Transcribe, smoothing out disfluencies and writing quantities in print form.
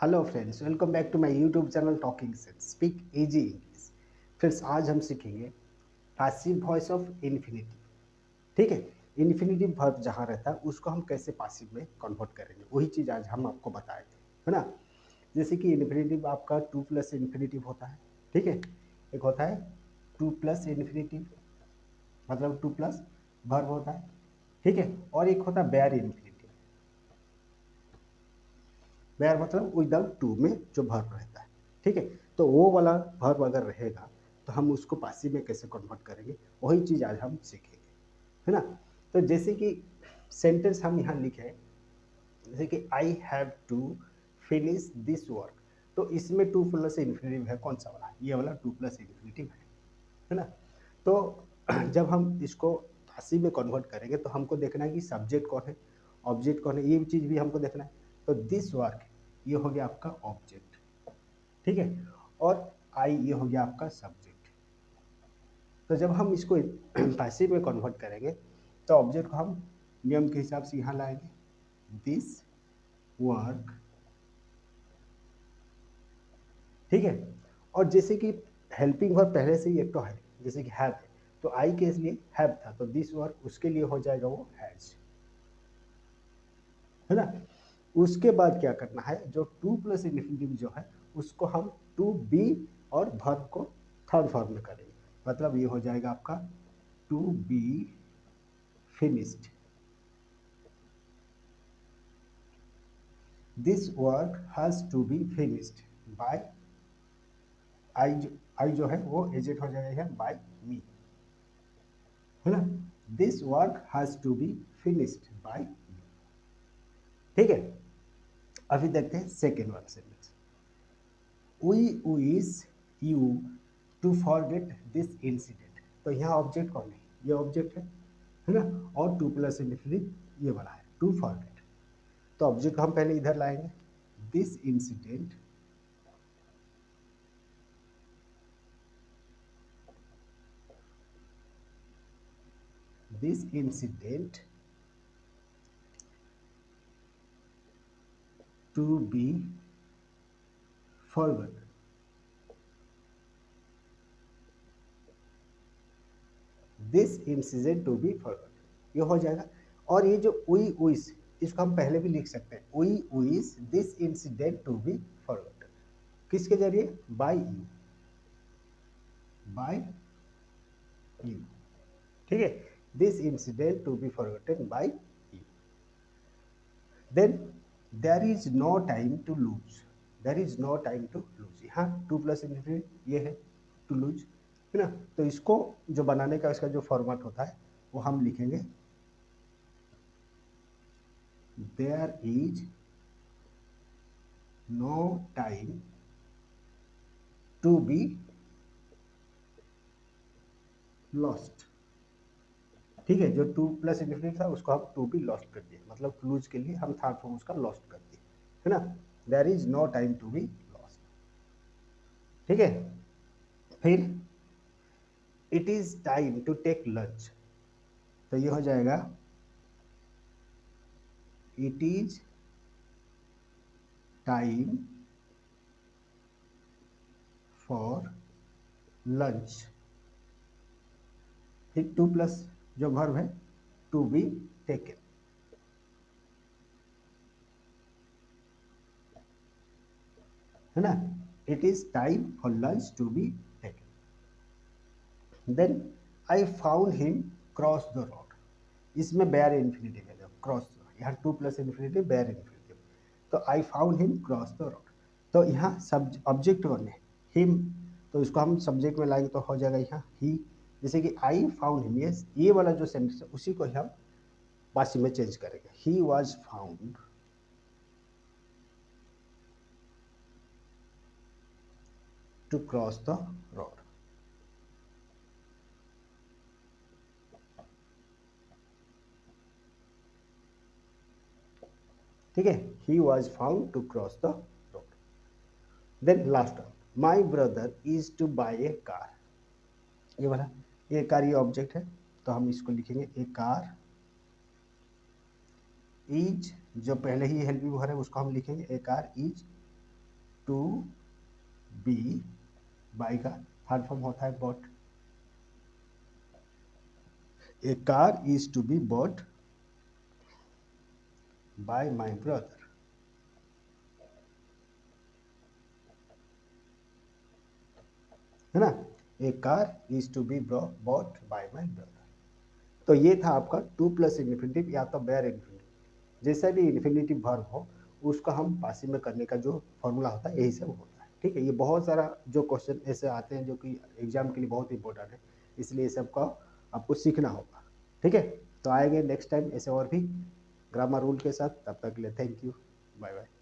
Hello friends, welcome back to my YouTube channel talking sense speak easy English. Friends, आज हम सीखेंगे passive voice of infinitive. ठीक है, infinitive verb जहाँ रहता है उसको हम कैसे पैसिव में कन्वर्ट करेंगे, वही चीज़ आज हम आपको बताएंगे, है ना। जैसे कि इन्फिनिटिव आपका टू प्लस इन्फिनिटिव होता है। ठीक है, एक होता है टू प्लस इन्फिनिटिव, मतलब टू प्लस वर्ब होता है। ठीक है, और एक होता है बेयर इन्फिनिटिव। वेयर मतलब विदाउट टू में जो वर्ब रहता है। ठीक है, तो वो वाला वर्ब अगर रहेगा तो हम उसको पासिव में कैसे कन्वर्ट करेंगे, वही चीज़ आज हम सीखेंगे, है ना। तो जैसे कि सेंटेंस हम यहाँ लिखे हैं, जैसे कि I have to finish this work. तो इसमें टू प्लस इन्फिनिटिव है, कौन सा वाला, ये वाला टू प्लस इन्फिनिटिव है ना। तो जब हम इसको पासिव में कन्वर्ट करेंगे तो हमको देखना है कि सब्जेक्ट कौन है, ऑब्जेक्ट कौन है, ये चीज़ भी हमको देखना है। तो दिस वर्क ये हो गया आपका ऑब्जेक्ट। ठीक है, और आई ये हो गया आपका सब्जेक्ट। तो जब हम इसको पैसिव में कन्वर्ट करेंगे तो ऑब्जेक्ट को हम नियम के हिसाब से यहाँ लाएंगे, दिस वर्क। ठीक है, और जैसे कि हेल्पिंग वर्ब पहले से ही एक तो है, जैसे कि हैव है, तो आई के लिए हैव था, तो दिस वर्क उसके लिए हो जाएगा वो हैज, है ना। उसके बाद क्या करना है, जो टू प्लस इन्फिनिटिव जो है उसको हम टू बी और वर्ब को थर्ड फॉर्म में करेंगे, मतलब ये हो जाएगा आपका to be finished. This work has to be finished by I. I जो है वो एजेंट हो जाएगा बाय मी, है ना। This work has to be finished by me. ठीक है, अभी देखते हैं second one sentence. We wish you to forget this incident. तो यहाँ ऑब्जेक्ट कौन है, ये ऑब्जेक्ट है ना, और टू प्लस इन्फिनिटिव ये वाला है टू फॉरगेट। तो ऑब्जेक्ट हम पहले इधर लाएंगे, this incident this incident to be forgotten। This incident to be forgotten ये हो जाएगा। और ये जो वी विश, इसको हम पहले भी लिख सकते हैं, we wish this incident to be forgotten. किसके जरिए, बाय यू, बाय यू। ठीक है, this incident to be forgotten by you. Then there is no time to lose. There is no time to lose, यहाँ to plus infinitive ये है to lose, है ना। तो इसको जो बनाने का इसका जो फॉर्मेट होता है वो हम लिखेंगे, there is no time to be lost. ठीक है, जो टू प्लस इन्फिनिटिव था उसको हम टू बी लॉस्ट कर दिए, मतलब लूज के लिए हम थर्ड फॉर्म उसका लॉस्ट कर दिए, है ना। There is no time to be lost. ठीक है, फिर it is time to take lunch. तो ये हो जाएगा it is time for lunch. फिर टू प्लस जो वर्ब है टू बी टेकन, है ना। It is time for lunch to be taken. Then I found him cross the road. इसमें बेयर इन्फिनिटिव है, क्रॉस, यहाँ to plus infinitive bare infinitive. तो I found him cross the road. तो यहाँ सब object कौन है, हिम। तो इसको हम सब्जेक्ट में लाएंगे तो हो जाएगा यहाँ ही। जैसे कि आई फाउंड हिम, ये वाला जो सेंटेंस है उसी को ही हम पासिव में चेंज करेंगे, he was found to cross the road. ठीक है, he was found to cross the road. Then last one, my brother is to buy a car. ये वाला, ये कार ये ऑब्जेक्ट है, तो हम इसको लिखेंगे ए कार इज, जो पहले ही हेल्पिंग वर्ब है उसको हम लिखेंगे a car is to be, buy का थर्ड फॉर्म होता है bought. A car is to be bought by my brother, है ना। A car is to be bought by my brother. तो ये था आपका टू प्लस इन्फिनिटिव या तो बेयर इन्फिनिटिव, जैसा भी इन्फिनिटिव वर्ब हो उसका हम पासिव में करने का जो फॉर्मूला होता है यही सब होता है। ठीक है, ये बहुत सारा जो क्वेश्चन ऐसे आते हैं जो कि एग्जाम के लिए बहुत इंपॉर्टेंट है, इसलिए सब का आपको सीखना होगा। ठीक है, तो आएंगे नेक्स्ट टाइम ऐसे और भी ग्रामर रूल के साथ। तब तक के लिए थैंक यू, बाय बाय।